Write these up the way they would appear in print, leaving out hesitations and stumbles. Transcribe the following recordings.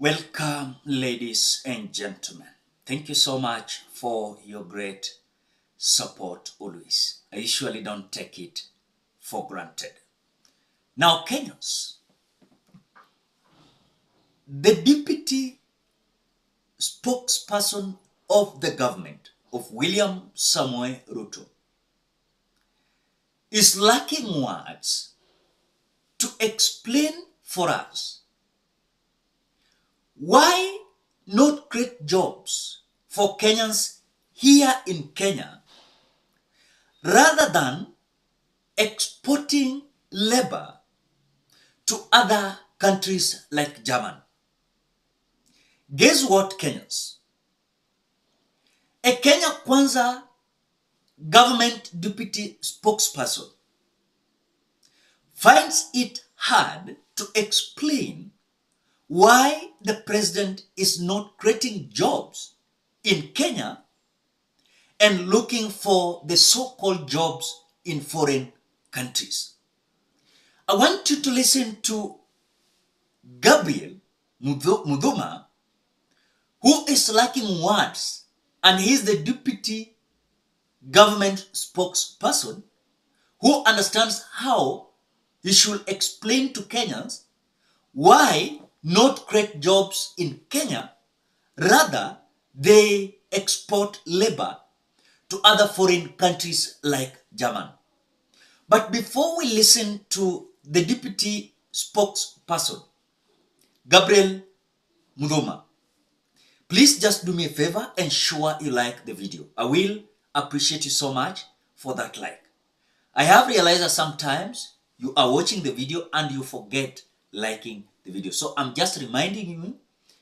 Welcome, ladies and gentlemen. Thank you so much for your great support always. I usually don't take it for granted. Now, Kenyans, the deputy spokesperson of the government of William Samoei Ruto is lacking words to explain for us why not create jobs for Kenyans here in Kenya rather than exporting labor to other countries like Germany. Guess what, Kenyans? A Kenya Kwanza government deputy spokesperson finds it hard to explain why the president is not creating jobs in Kenya and looking for the so-called jobs in foreign countries. I want you to listen to Gabriel Muduma, who is lacking words, and he's the deputy government spokesperson who understands how he should explain to Kenyans why not create jobs in Kenya, rather they export labor to other foreign countries like Germany. But before we listen to the deputy spokesperson, Gabriel Muduma, please just do me a favor, ensure you like the video. I will appreciate you so much for that like. I have realized that sometimes you are watching the video and you forget liking the video. So I'm just reminding you,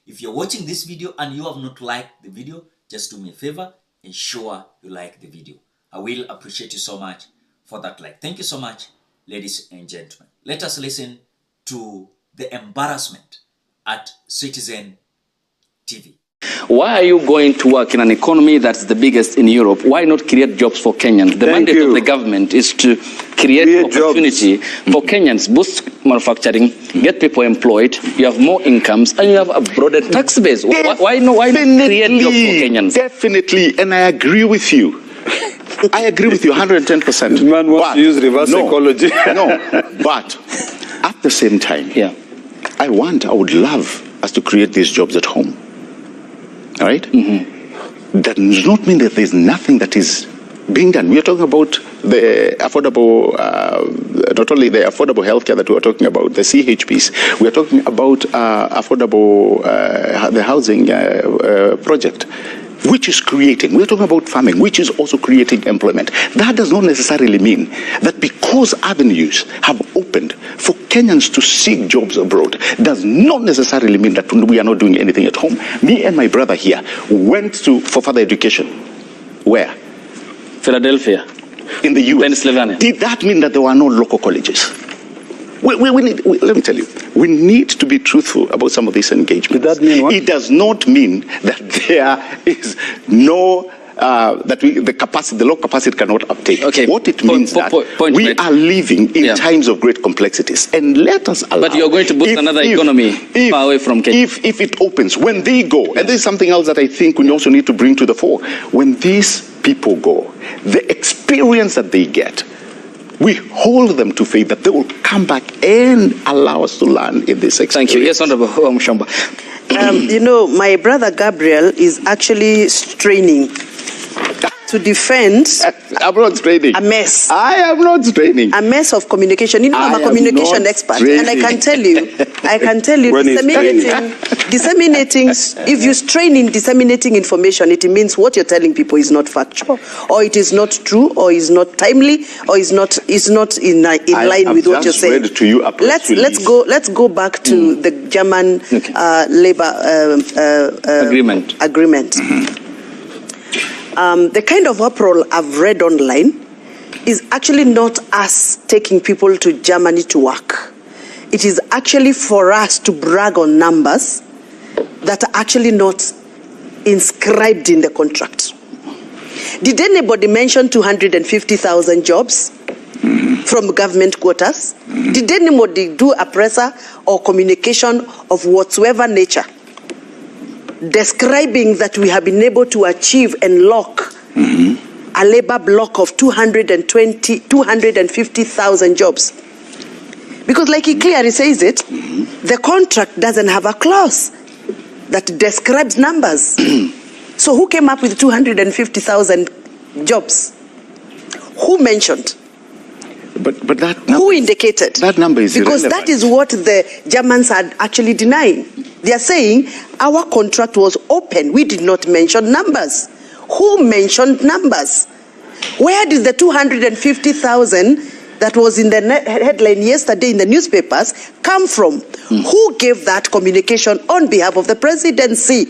if you're watching this video and you have not liked the video, just do me a favor, ensure you like the video. I will appreciate you so much for that like. Thank you so much, ladies and gentlemen. Let us listen to the embarrassment at Citizen TV. Why are you going to work in an economy that's the biggest in Europe? Why not create jobs for Kenyans? The mandate of the government is to create opportunity for Kenyans, boost manufacturing, get people employed, you have more incomes, and you have a broader tax base. Why not create jobs for Kenyans? Definitely, and I agree with you. I agree with you 110%. Man wants to use reverse psychology. No, but at the same time, I would love us to create these jobs at home. All right? That does not mean that there's nothing that is being done. We are talking about the affordable, not only the affordable healthcare that we are talking about, the CHPs. We are talking about affordable, the housing project, which is creating. We're talking about farming, which is also creating employment. That does not necessarily mean that because avenues have opened for Kenyans to seek jobs abroad, does not necessarily mean that we are not doing anything at home. Me and my brother here went for further education. Where? Philadelphia. In the US. Pennsylvania. Did that mean that there were no local colleges? Let me tell you, we need to be truthful about some of these engagements. Did that mean what? It does not mean that there is no, the low capacity cannot uptake. Okay. What it means that we are living in times of great complexities, and let us allow. But you're going to boost another economy far away from Kenya. If it opens, when they go, and there's something else that I think we also need to bring to the fore. When these people go, the experience that they get, we hold them to faith that they will come back and allow us to learn in this experience. Thank you. Yes, Honorable Mushamba. You know, my brother Gabriel is actually straining to defend I'm not straining. a mess. I am not straining. A mess of communication. You know, I'm a communication expert, and I can tell you, disseminating, if you strain in disseminating information, it means what you're telling people is not factual, or it is not true, or is not timely, or is not in line with what you're saying. Read to you a press let's go back to the German labor agreement. The kind of uproar I've read online is actually not us taking people to Germany to work. It is actually for us to brag on numbers that are actually not inscribed in the contract. Did anybody mention 250,000 jobs from government quarters? Did anybody do a presser or communication of whatsoever nature describing that we have been able to achieve and lock a labor block of 250,000 jobs. Because like he clearly says it, the contract doesn't have a clause that describes numbers. So who came up with 250,000 jobs? Who mentioned? But that who indicated? That number is because irrelevant. That is what the Germans are actually denying. They are saying our contract was open. We did not mention numbers. Who mentioned numbers? Where did the 250,000 that was in the headline yesterday in the newspapers come from? Who gave that communication on behalf of the presidency?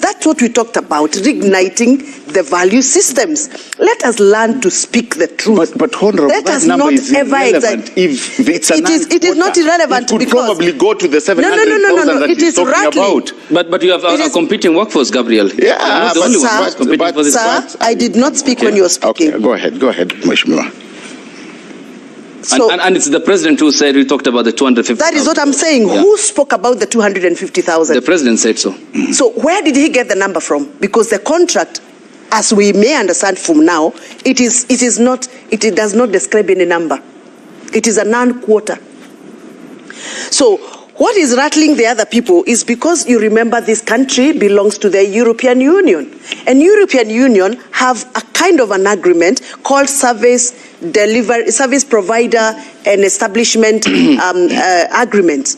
That's what we talked about, reigniting the value systems. Let us learn to speak the truth. But Honorable, let us not ever irrelevant. If it's it is not irrelevant. It could probably go to the 700,000 no. that it he's is talking rattling. about. But you have a competing workforce, Gabriel. Yeah, the only one competing for this. Sir, I did not speak when you were speaking. Okay, go ahead, Mheshimiwa. So, and it's the president who said we talked about the 250,000. That is what I'm saying. Yeah. Who spoke about the 250,000? The president said so. So where did he get the number from? Because the contract, as we may understand from now, it does not describe any number. It is a non-quota. So what is rattling the other people is because you remember this country belongs to the European Union. And European Union have a kind of an agreement called service provider and establishment agreement,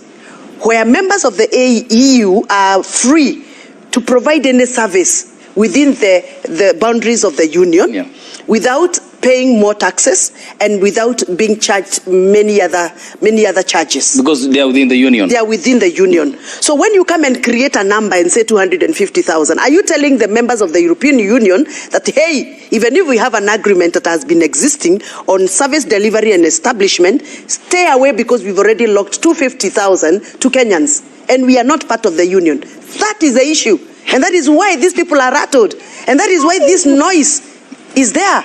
where members of the EU are free to provide any service within the boundaries of the union without paying more taxes and without being charged many other charges. Because they are within the union. They are within the union. So when you come and create a number and say 250,000, are you telling the members of the European Union that, hey, even if we have an agreement that has been existing on service delivery and establishment, stay away because we've already locked 250,000 to Kenyans and we are not part of the union? That is the issue. And that is why these people are rattled. And that is why this noise is there.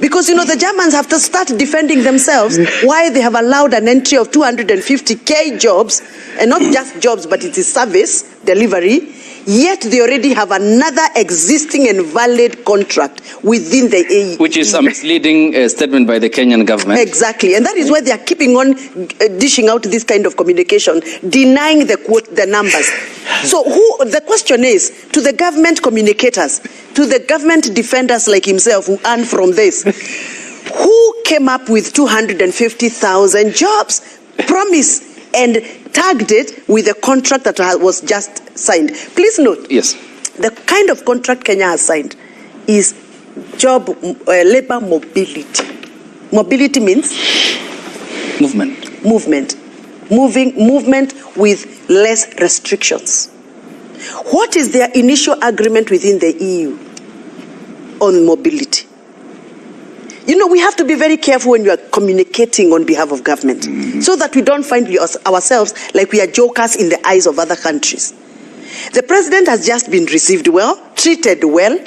Because, the Germans have to start defending themselves why they have allowed an entry of 250,000 jobs, and not just jobs, but it is service delivery, yet they already have another existing and valid contract within the EU. Which is a misleading statement by the Kenyan government. Exactly. And that is why they are keeping on dishing out this kind of communication, denying the numbers. So the question is, to the government communicators, to the government defenders like himself who earn from this, who came up with 250,000 jobs, promised and tagged it with a contract that was just signed? Please note, yes, the kind of contract Kenya has signed is labor mobility. Mobility means? Movement. Movement with less restrictions. What is their initial agreement within the EU on mobility? We have to be very careful when we are communicating on behalf of government, so that we don't find ourselves like we are jokers in the eyes of other countries. The president has just been received well, treated well,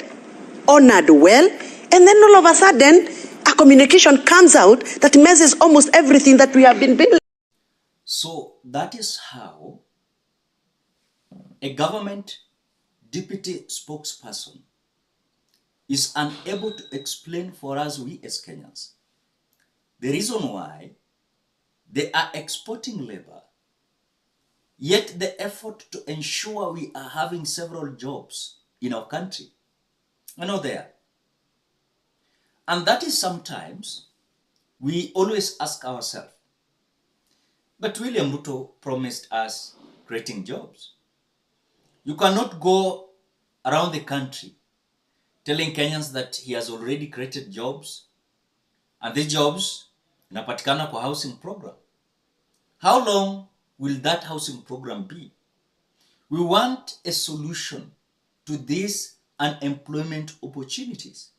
honored well, and then all of a sudden, a communication comes out that messes almost everything that we have been building. So that is how a government deputy spokesperson is unable to explain for us, we as Kenyans, the reason why they are exporting labor, yet the effort to ensure we are having several jobs in our country are not there. And that is sometimes we always ask ourselves, but William RUTO promised us creating jobs. You cannot go around the country telling Kenyans that he has already created jobs, and these jobs inapatikana kwa housing program. How long will that housing program be? We want a solution to these unemployment opportunities.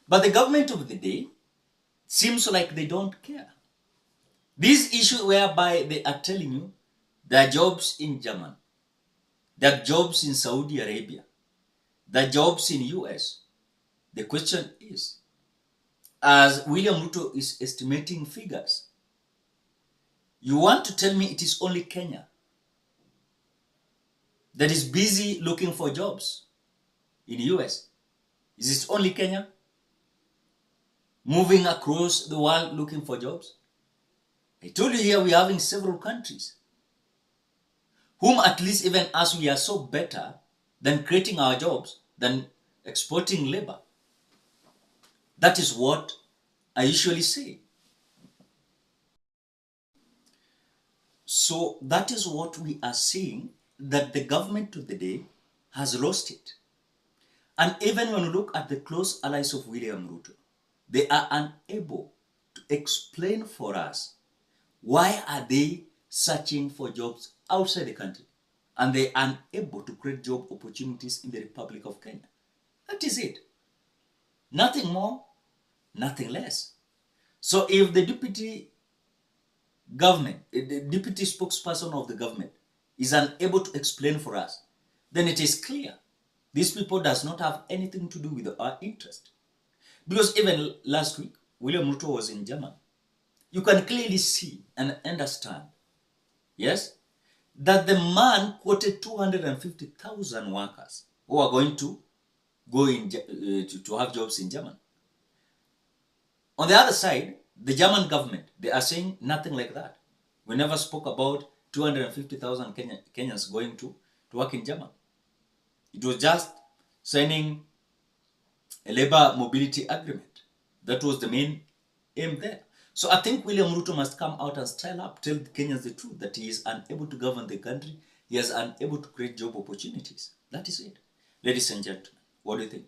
But the government of the day seems like they don't care. These issues whereby they are telling you there are jobs in Germany, there are jobs in Saudi Arabia, there are jobs in US. The question is, as William RUTO is estimating figures, you want to tell me it is only Kenya that is busy looking for jobs in the US? Is it only Kenya moving across the world looking for jobs? I told you here we are having several countries whom at least even as we are so better than creating our jobs than exporting labor. That is what I usually say. So that is what we are seeing, that the government of the day has lost it. And even when we look at the close allies of William Ruto, they are unable to explain for us why are they searching for jobs outside the country, and they are unable to create job opportunities in the Republic of Kenya. That is it. Nothing more, nothing less. So if the deputy spokesperson of the government is unable to explain for us, then it is clear these people does not have anything to do with our interest. Because even last week, William Ruto was in Germany. You can clearly see and understand, yes, that the man quoted 250,000 workers who are going to go in to have jobs in Germany. On the other side, the German government, they are saying nothing like that. We never spoke about 250,000 Kenyans going to work in Germany. It was just signing a labor mobility agreement. That was the main aim there. So I think William Ruto must come out and style up, tell the Kenyans the truth, that he is unable to govern the country, he is unable to create job opportunities. That is it. Ladies and gentlemen, what do you think?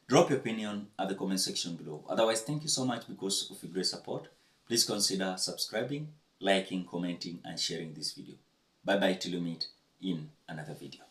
Drop your opinion at the comment section below. Otherwise, thank you so much because of your great support. Please consider subscribing, liking, commenting, and sharing this video. Bye-bye till you meet in another video.